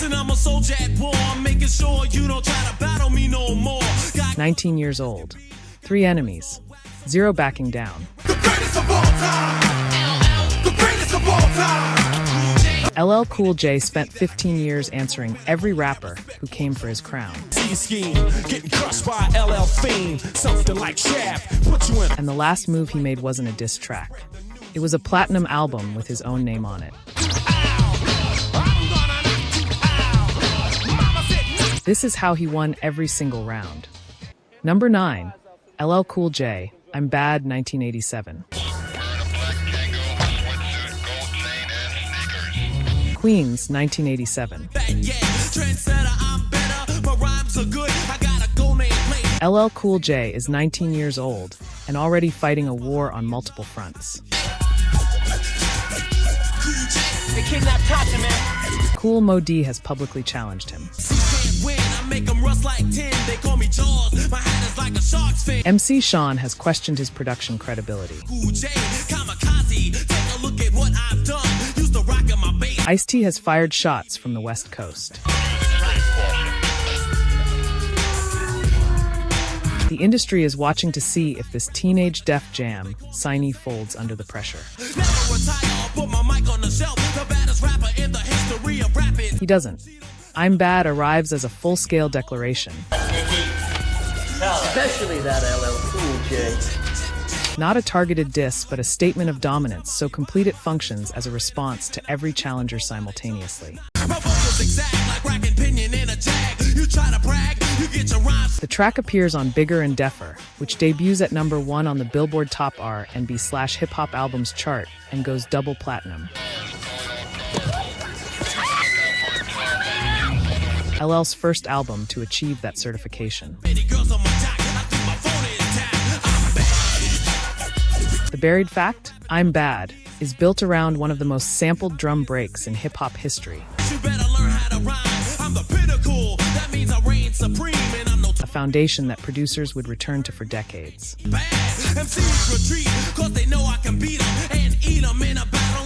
Listen, I'm a soldier at war. I'm making sure you don't try to battle me no more. 19 years old. 3 enemies. 0 backing down. The greatest of all time. The greatest of all time. LL Cool J spent 15 years answering every rapper who came for his crown. Scheme, getting crushed by LL Fame, something like trap, put you in. And the last move he made wasn't a diss track. It was a platinum album with his own name on it. This is how he won every single round. Number 9, LL Cool J, I'm Bad, 1987. Queens, 1987. LL Cool J is 19 years old and already fighting a war on multiple fronts. Kool Moe Dee has publicly challenged him. MC Sean has questioned his production credibility. Ice-T has fired shots from the West Coast. The industry is watching to see if this teenage Def Jam signee folds under the pressure. He doesn't. I'm Bad arrives as a full-scale declaration. Especially that LL Cool J. Not a targeted diss, but a statement of dominance, so complete it functions as a response to every challenger simultaneously. The track appears on Bigger and Deffer, which debuts at number 1 on the Billboard Top R&B/Hip Hop Albums chart and goes double platinum. LL's first album to achieve that certification. The buried fact, I'm Bad, is built around one of the most sampled drum breaks in hip-hop history. A foundation that producers would return to for decades.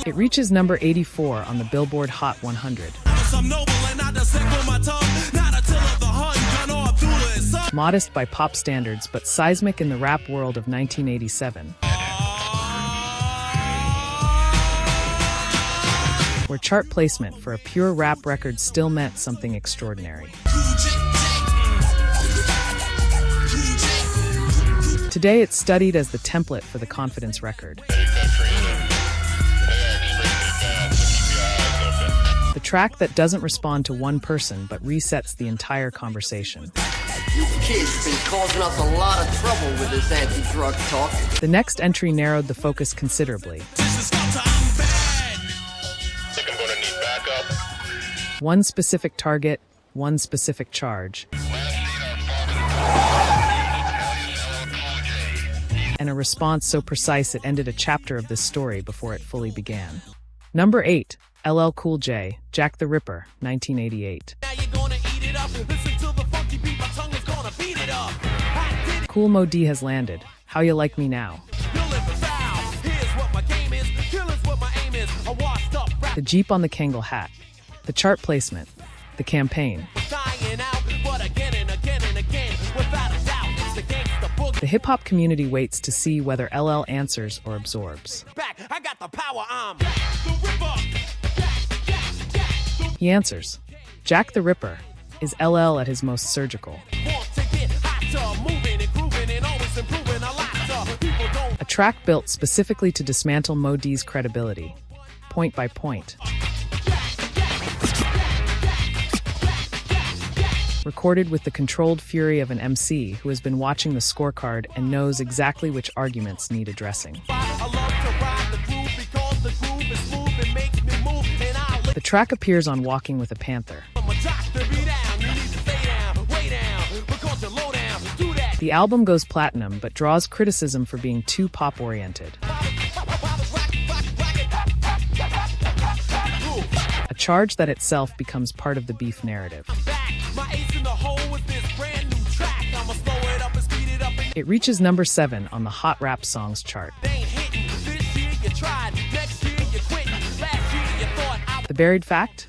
It reaches number 84 on the Billboard Hot 100. Modest by pop standards, but seismic in the rap world of 1987. Where chart placement for a pure rap record still meant something extraordinary. Today it's studied as the template for the confidence record. The track that doesn't respond to one person but resets the entire conversation. You kids been causing us a lot of trouble with this anti-drug talk. The next entry narrowed the focus considerably. One specific target, one specific charge. And a response so precise it ended a chapter of this story before it fully began. Number 8, LL Cool J, Jack the Ripper, 1988. Kool Moe Dee has landed. How you like me now? The Jeep on the Kangol hat. The chart placement. The campaign. The hip-hop community waits to see whether LL answers or absorbs. I got the power, He answers. Jack the Ripper is LL at his most surgical. A track built specifically to dismantle Moe Dee's credibility, point by point. Recorded with the controlled fury of an MC who has been watching the scorecard and knows exactly which arguments need addressing. The track appears on Walking with a Panther. The album goes platinum but draws criticism for being too pop-oriented. A charge that itself becomes part of the beef narrative. It reaches number 7 on the Hot Rap Songs chart. The buried fact?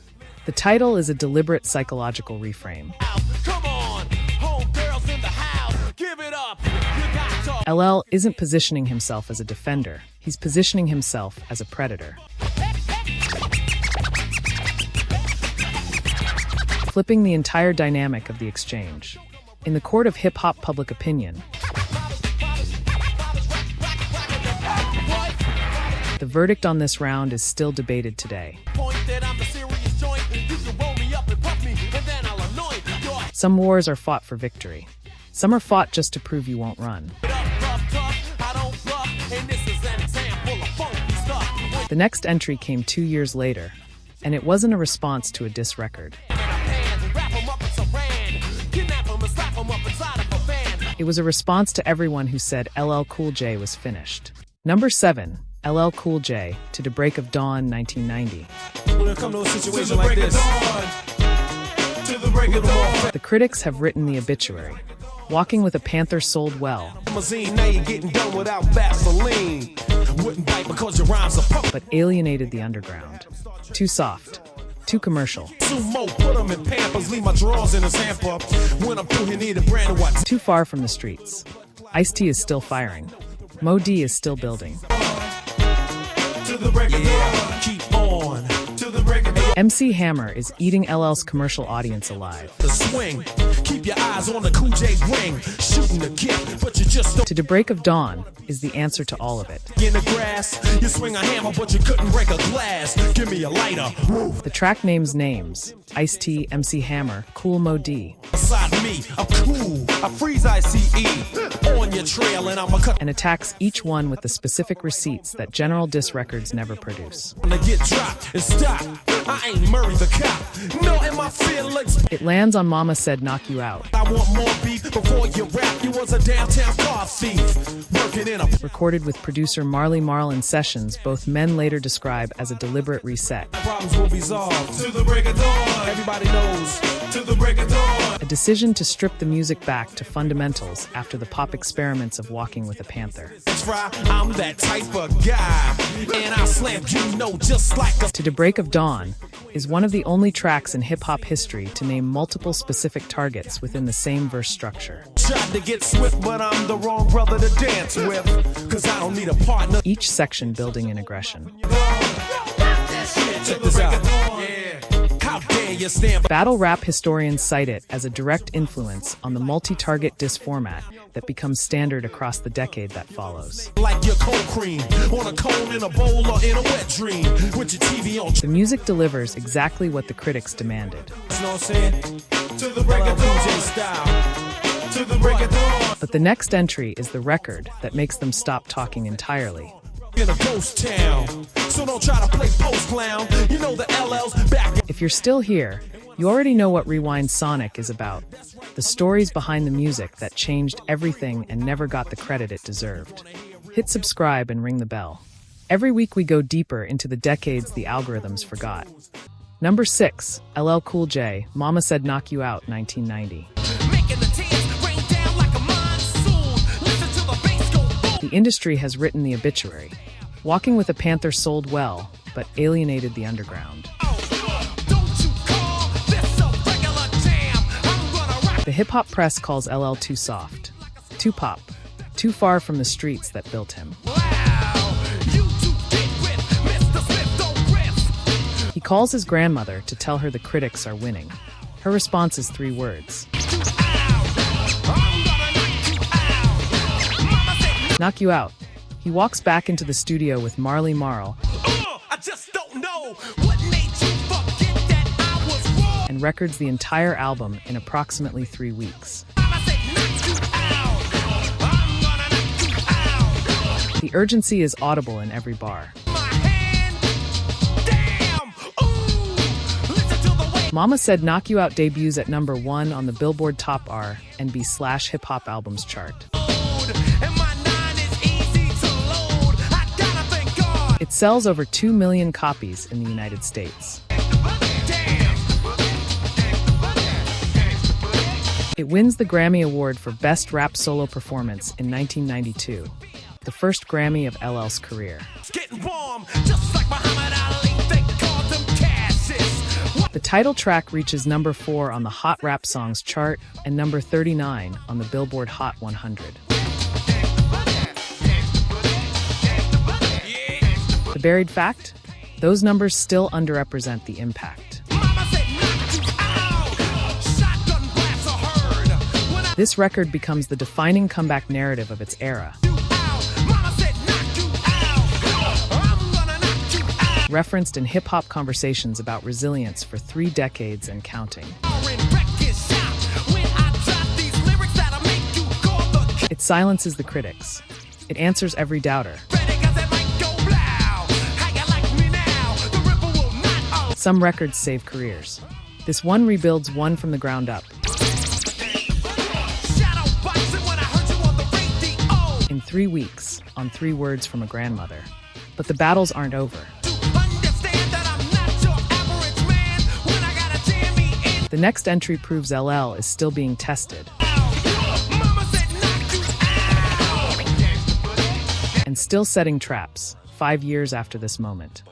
The title is a deliberate psychological reframe. Come on, homegirls in the house, give it up. You got to. LL isn't positioning himself as a defender, he's positioning himself as a predator. Flipping the entire dynamic of the exchange. In the court of hip-hop public opinion, the verdict on this round is still debated today. Some wars are fought for victory. Some are fought just to prove you won't run. The next entry came 2 years later, and it wasn't a response to a diss record. It was a response to everyone who said LL Cool J was finished. Number 7, LL Cool J, To the Break of Dawn, 1990. When it comes to a situation like this, The critics have written the obituary. Walking with a Panther sold well, now you're getting done without Vaseline. Wouldn't bite because your rhymes are pumping. but alienated the underground. Too soft. Too commercial. Sumo, put them in Pampers, leave my drawers in his hamper. When I'm through, he need a brand new watch. Too far from the streets. Ice-T is still firing. Moe Dee is still building. Yeah, keep on. To the break of dawn. MC Hammer is eating LL's commercial audience alive. The swing, keep your eyes on the Kool J ring. Shooting the gift, but you just don't. To the Break of Dawn is the answer to all of it. In the grass, you swing a hammer, but you couldn't break a glass. Give me a lighter. Woo. The track names Ice-T, MC Hammer, Kool Moe Dee, Beside me, I'm cool. I freeze ICE on your trail, and I'ma cut and attacks each one with the specific receipts that general diss records never produce. to get dropped and stop. I ain't Murray the cop. No, in my feelings. It lands on Mama Said Knock You Out, I want more beef before you rap. You was a downtown car thief, working in a. recorded with producer Marley Marl in sessions both men later describe as a deliberate reset. Problems will be solved. To the break of dawn. Everybody knows. To the break of dawn. A decision to strip the music back to fundamentals after the pop experiments of Walking with a Panther. That's right, I'm that type of guy, and I slam you know just like a. To the Break of Dawn is one of the only tracks in hip-hop history to name multiple specific targets within the same verse structure. Tried to get swift, but I'm the wrong brother to dance with. Cause I don't need a partner. Each section building in aggression. Check this out. Yeah. How dare you stand Battle rap historians cite it as a direct influence on the multi-target diss format that becomes standard across the decade that follows. like your cold cream on a cone in a bowl or in a wet dream with your TV on. The music delivers exactly what the critics demanded. You know what I'm saying? To the break of dawn style. To the break of dawn. But the next entry is the record that makes them stop talking entirely. In a ghost town, so don't try to play post clown. You know the LL's back. If you're still here, you already know what Rewind Sonic is about. The stories behind the music that changed everything and never got the credit it deserved. Hit subscribe and ring the bell. Every week we go deeper into the decades the algorithms forgot. Number 6, LL Cool J, Mama Said Knock You Out, 1990. Making the tears rain down like a monsoon. Listen to the bass go boom. The industry has written the obituary. Walking with a Panther sold well, but alienated the underground. Don't you call this a regular jam? I'm gonna rock. The hip-hop press calls LL too soft, too pop, too far from the streets that built him. Wow, you two get with Mr. Smith, don't riff. He calls his grandmother to tell her the critics are winning. Her response is 3 words. I'm gonna knock you out. Mama said, Knock you out. He walks back into the studio with Marley Marl I just don't know what made you forget that I was wrong. and records the entire album in approximately 3 weeks. Mama said, knock you out. I'm gonna knock you out. The urgency is audible in every bar. My hand, damn. Ooh, listen to the way. Mama Said Knock You Out debuts at number 1 on the Billboard Top R&B/Hip-Hop Albums chart. And my 9 is easy to load. I gotta thank God. It sells over 2 million copies in the United States. Damn. It wins the Grammy Award for Best Rap Solo Performance in 1992, the first Grammy of LL's career. It's getting warm, just like Muhammad Ali. They called them Cassius. What The The title track reaches number 4 on the Hot Rap Songs chart and number 39 on the Billboard Hot 100. The buried fact? Those numbers still underrepresent the impact. This record becomes the defining comeback narrative of its era. Referenced in hip-hop conversations about resilience for 3 decades and counting. It silences the critics. It answers every doubter. Some records save careers. This one rebuilds one from the ground up. In 3 weeks, on 3 words from a grandmother. But the battles aren't over. The next entry proves LL is still being tested. And still setting traps, 5 years after this moment.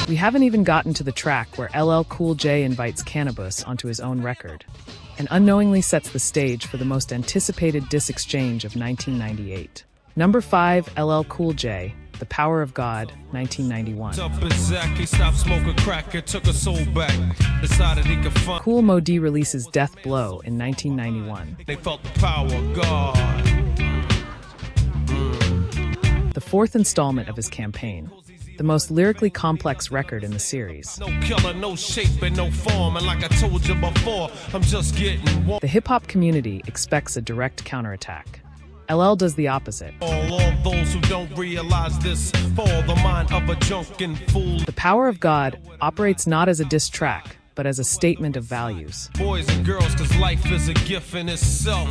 We haven't even gotten to the track where LL Cool J invites Canibus onto his own record, and unknowingly sets the stage for the most anticipated diss exchange of 1998. Number 5, LL Cool J, The Power of God, 1991. Kool Moe Dee releases Death Blow in 1991. They felt the power of God. The 4th installment of his campaign, the most lyrically complex record in the series. No killer, no shape, and no form, and like I told you before, I'm just getting warm. The hip-hop community expects a direct counterattack. LL does the opposite. All those who don't realize this fall the mind of a drunken fool. The Power of God operates not as a diss track, but as a statement of values. Boys and girls, cause life is a gift in itself.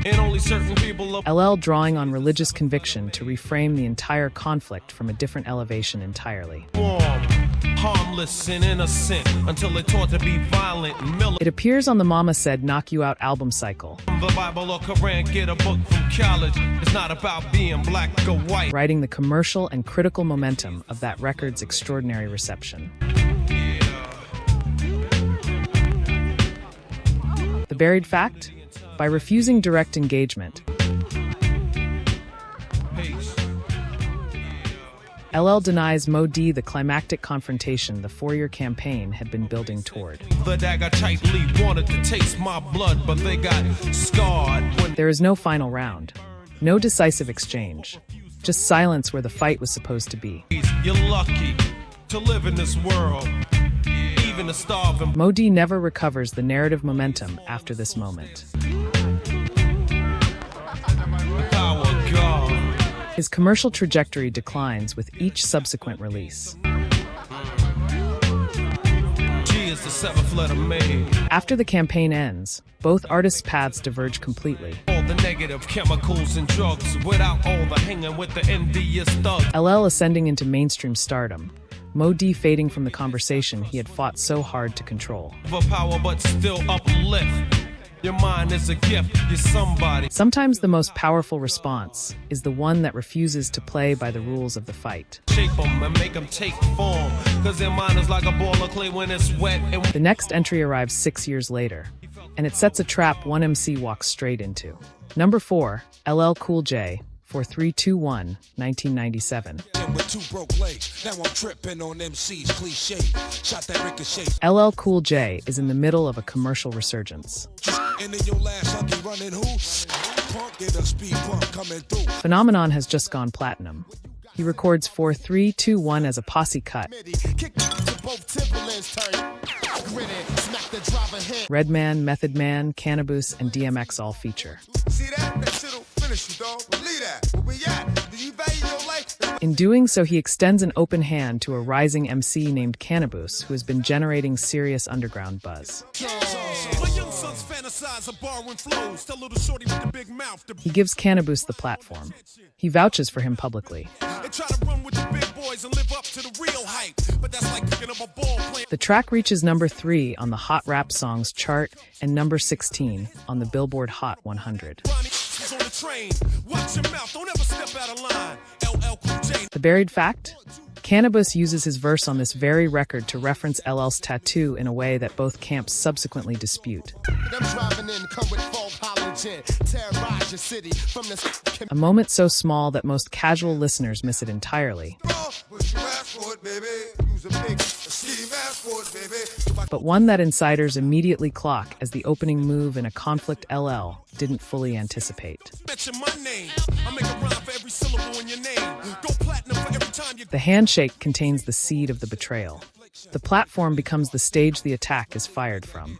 And only certain people are LL drawing on religious conviction to reframe the entire conflict from a different elevation entirely. warm, harmless and innocent until they're taught to be violent and militant. It appears on the Mama Said Knock You Out album cycle, The Bible or Quran, get a book from college. It's not about being black or white. writing the commercial and critical momentum of that record's extraordinary reception. The buried fact? By refusing direct engagement, Peace. LL denies Moe Dee the climactic confrontation the 4-year campaign had been building toward. The dagger tightly wanted to taste my blood, but they got scarred when There is no final round, no decisive exchange, just silence where the fight was supposed to be. you're lucky to live in this world. Even the starving. Moe Dee never recovers the narrative momentum after this moment. Power of God. His commercial trajectory declines with each subsequent release. G is the 7th letter made. After the campaign ends, both artists' paths diverge completely. All the negative chemicals and drugs without all the hanging with the envious thug. LL ascending into mainstream stardom, Moe Dee fading from the conversation he had fought so hard to control. For power but still uplift. Your mind is a gift, you're somebody. Sometimes the most powerful response is the one that refuses to play by the rules of the fight. Shape them and make them take form. Cause their mind is like a ball of clay when it's wet and The next entry arrives 6 years later, and it sets a trap one MC walks straight into. Number 4, LL Cool J, 4321, 1997. With 2 broke legs, now I'm tripping on MC's cliche. Shot that ricochet, LL Cool J is in the middle of a commercial resurgence. and in your last hunky running who? Punk get a speed bump coming through. Phenomenon has just gone platinum. He records 4321 as a posse cut. Kick to both Timberlands turn. Grinning, smack the driver head. Redman, Method Man, Canibus, and DMX all feature. See that? That shit'll finish you, dog. Believe that. Where we at? Do you value your life? In doing so, he extends an open hand to a rising MC named Canibus, who has been generating serious underground buzz. my young sons fantasize of borrowing flows. Tell little shorty with the big mouth to He gives Canibus the platform. He vouches for him publicly. and try to run with the big boys and live up to the real hype. But that's like picking up a ball playing. The track reaches number 3 on the Hot Rap Songs chart and number 16 on the Billboard Hot 100. Ronnie is on the train. Watch your mouth, don't ever step out of line. LL Cool J. The buried fact? Canibus uses his verse on this very record to reference LL's tattoo in a way that both camps subsequently dispute. A moment so small that most casual listeners miss it entirely. But one that insiders immediately clock as the opening move in a conflict LL didn't fully anticipate. The handshake contains the seed of the betrayal. The platform becomes the stage the attack is fired from.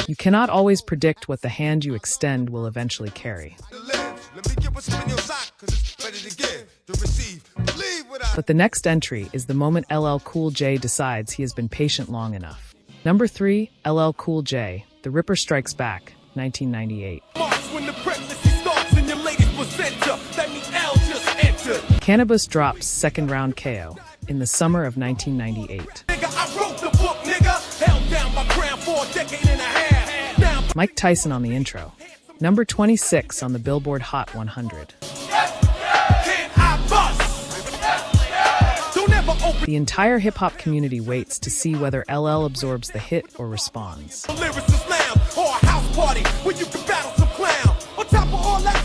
You cannot always predict what the hand you extend will eventually carry. But the next entry is the moment LL Cool J decides he has been patient long enough. Number 3, LL Cool J, The Ripper Strikes Back, 1998. Canibus drops second round KO in the summer of 1998. Mike Tyson on the intro. Number 26 on the Billboard Hot 100. The entire hip-hop community waits to see whether LL absorbs the hit or responds.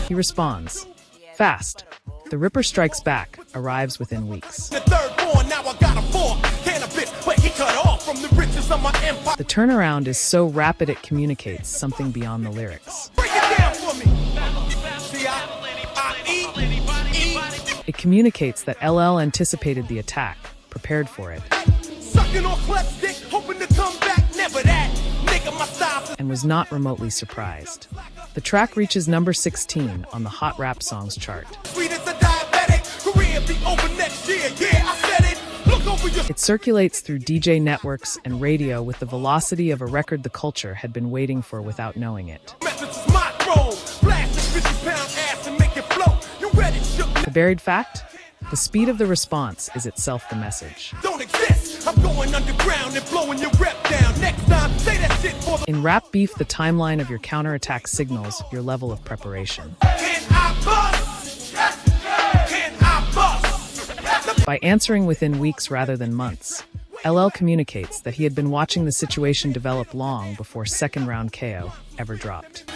He responds. Fast. The Ripper Strikes Back arrives within weeks. The turnaround is so rapid it communicates something beyond the lyrics. It communicates that LL anticipated the attack, prepared for it, and was not remotely surprised. The track reaches number 16 on the Hot Rap Songs chart. It circulates through DJ networks and radio with the velocity of a record the culture had been waiting for without knowing it. The buried fact? The speed of the response is itself the message. In rap beef, the timeline of your counterattack signals your level of preparation. By answering within weeks rather than months, LL communicates that he had been watching the situation develop long before second round KO ever dropped.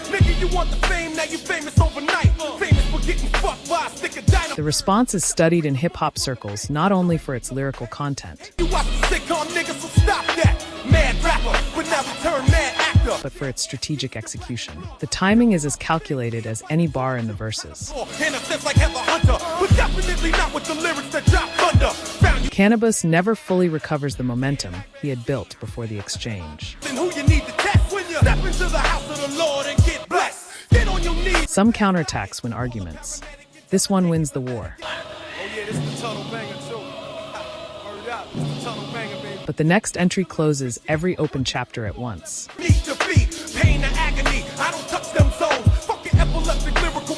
The response is studied in hip-hop circles not only for its lyrical content, but for its strategic execution. The timing is as calculated as any bar in the verses. Canibus never fully recovers the momentum he had built before the exchange. Some counterattacks win arguments. This one wins the war. But the next entry closes every open chapter at once.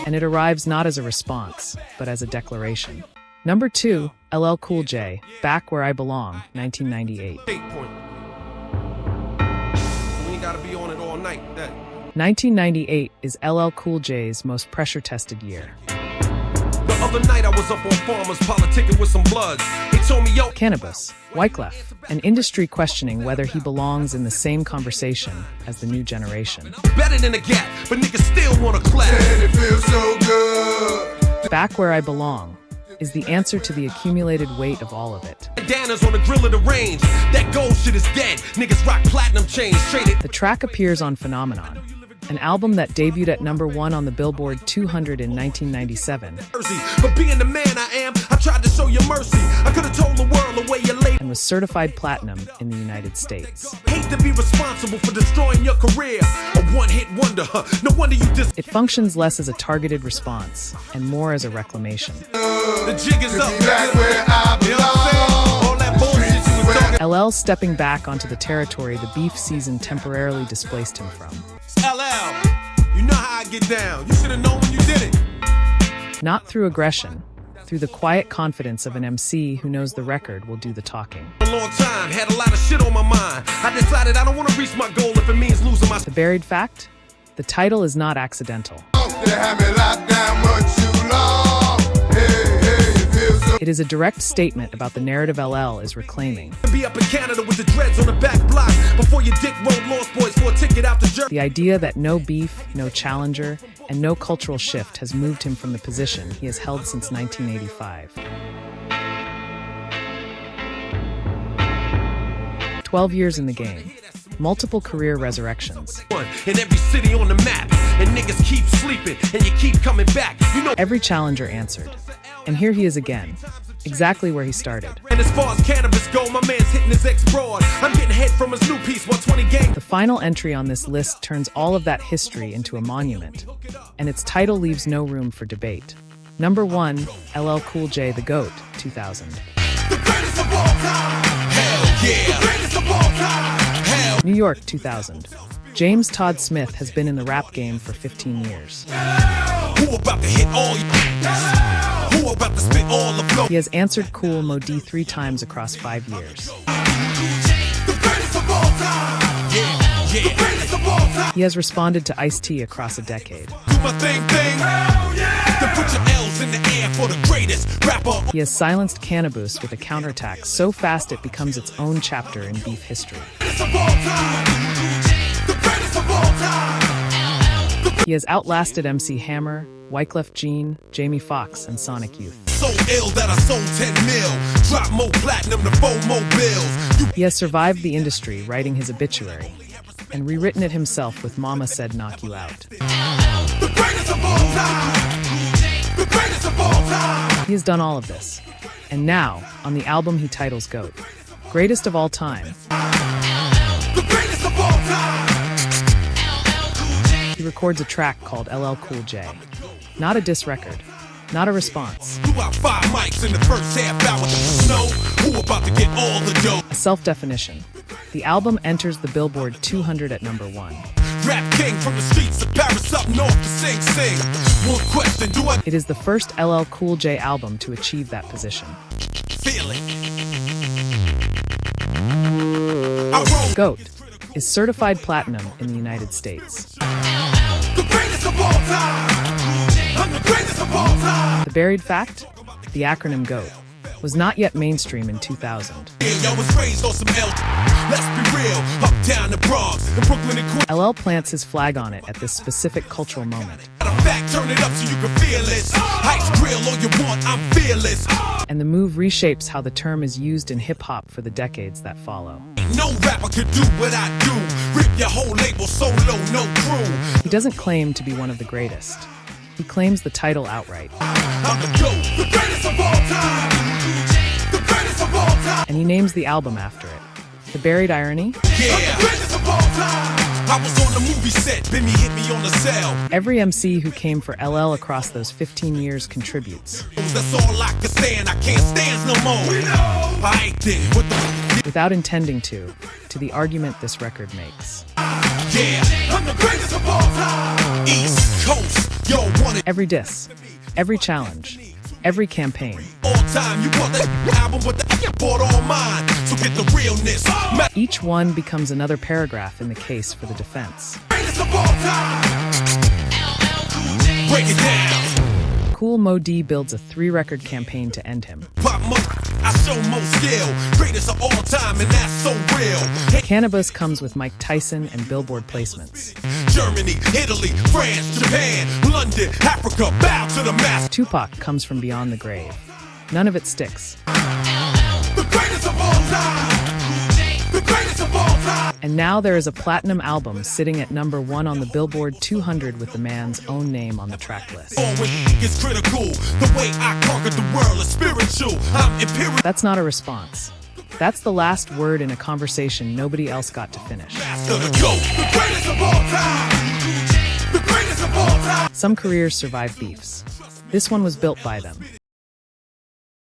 And it arrives not as a response, but as a declaration. Number 2, LL Cool J, Back Where I Belong, 1998. 1998 is LL Cool J's most pressure-tested year. The other night I was up on Farmers politicking with some bloods. They told me, yo, Canibus, Wyclef, an industry questioning whether he belongs in the same conversation as the new generation. better than a G.O.A.T, but niggas still wanna clap. And it feels so good. Back Where I Belong is the answer to the accumulated weight of all of it. Bandanas on the grill of the range. That gold shit is dead. Niggas rock platinum chains traded. The track appears on Phenomenon, an album that debuted at number 1 on the Billboard 200 in 1997. But being the man I am, I tried to show you mercy. I could have told the world the way you laid. And was certified platinum in the United States. Hate to be responsible for destroying your career. A one-hit wonder, huh? No wonder you just. It functions less as a targeted response and more as a reclamation. The jig is up. Back where I belong. All that bullshit you was talking. LL stepping back onto the territory the beef season temporarily displaced him from. LL, you know how I get down. You should have known when you did it. Not through aggression, through the quiet confidence of an MC who knows the record will do the talking. A long time, had a lot of shit on my mind. I decided I don't want to reach my goal if it means losing my. The buried fact? The title is not accidental. They have me locked down much too long. It is a direct statement about the narrative LL is reclaiming. Be up in Canada with the dreads on the back block before your dick rolled Lost Boys for a ticket out the jerk. The idea that no beef, no challenger, and no cultural shift has moved him from the position he has held since 1985. 12 years in the game, multiple career resurrections. In every city on the map, and niggas keep sleeping, and you keep coming back. You know, Every challenger answered. And here he is again, exactly where he started. and as far as Canibus go, my man's hitting his ex broad. I'm getting head from his new piece, 120 gang. The final entry on this list turns all of that history into a monument, and its title leaves no room for debate. Number 1, LL Cool J, The GOAT, 2000. The greatest of all time. Hell yeah. The greatest of all time. Hell. New York, 2000. James Todd Smith has been in the rap game for 15 years. Who about to hit all you? Who about to spit all the flow? He has answered Kool Moe Dee 3 times across 5 years. The greatest of all time. Yeah, yeah. The greatest of all time. He has responded to Ice-T across a decade. Do my thing. Hell yeah. Then put your L's in the air for the greatest rapper. He has silenced Canibus with a counterattack so fast it becomes its own chapter in beef history. The greatest of all time. The greatest of all time. He has outlasted MC Hammer, Wyclef Jean, Jamie Foxx, and Sonic Youth. So ill that I sold 10 mil. Drop more platinum than 4 more bills. You He has survived the industry writing his obituary, and rewritten it himself with Mama Said Knock You Out. the greatest of all time. The greatest of all time. He has done all of this. And now, on the album he titles GOAT, Greatest of All Time, The greatest of all time. he records a track called LL Cool J. Not a diss record, not a response, Blew out 5 mics in the first half hour. Snow, who about to get all the dough? a self-definition. The album enters the Billboard 200 at number 1. Rap king from the streets of Paris up north to Sing Sing. One question, do I It is the first LL Cool J album to achieve that position. feel it? I roll. GOAT is certified platinum in the United States. The greatest of all time. I'm the greatest of all time. The buried fact? The acronym GOAT was not yet mainstream in 2000. Yeah, I was raised on some L. Let's be real. Up, down the Bronx, in Brooklyn and Queens. LL plants his flag on it at this specific cultural moment. Matter of fact, turn it up so you can feel it. Ice grill all you want, I'm fearless. And the move reshapes how the term is used in hip-hop for the decades that follow. No rapper could do what I do. Rip your whole label solo, no crew. He doesn't claim to be one of the greatest. He claims the title outright. I'm the GOAT, the greatest of all time. The greatest of all time. And he names the album after it. The buried irony? Yeah, I'm the greatest of all time. I was on the movie set, Bimmy hit me on the cell. Every MC who came for LL across those 15 years contributes. That's all I can stand, I can't stand no more. We know. I ain't there, what the Without intending to the argument this record makes. yeah, I'm the greatest of all time. East Coast, yo, want it Every diss, every challenge, every campaign. all time. You want that album, but the bought all mine. So get the realness. Each one becomes another paragraph in the case for the defense. Greatest of all time. Break it down. Kool Moe Dee builds a 3-record campaign to end him. Pop mo, I show more skill. Greatest of all time, and that's so real. Hey, Canibus comes with Mike Tyson and Billboard placements. Germany, Italy, France, Japan, London, Africa, bow to the master. Tupac comes from beyond the grave. None of it sticks. The greatest of all time. The greatest of all time. And now there is a platinum album sitting at number 1 on the Billboard 200 with the man's own name on the track list. Always is critical. The way I conquered the world is spiritual. I'm imperial. That's not a response. That's the last word in a conversation nobody else got to finish. Master the GOAT. The greatest of all time. The greatest of all time. Some careers survive beefs. This one was built by them.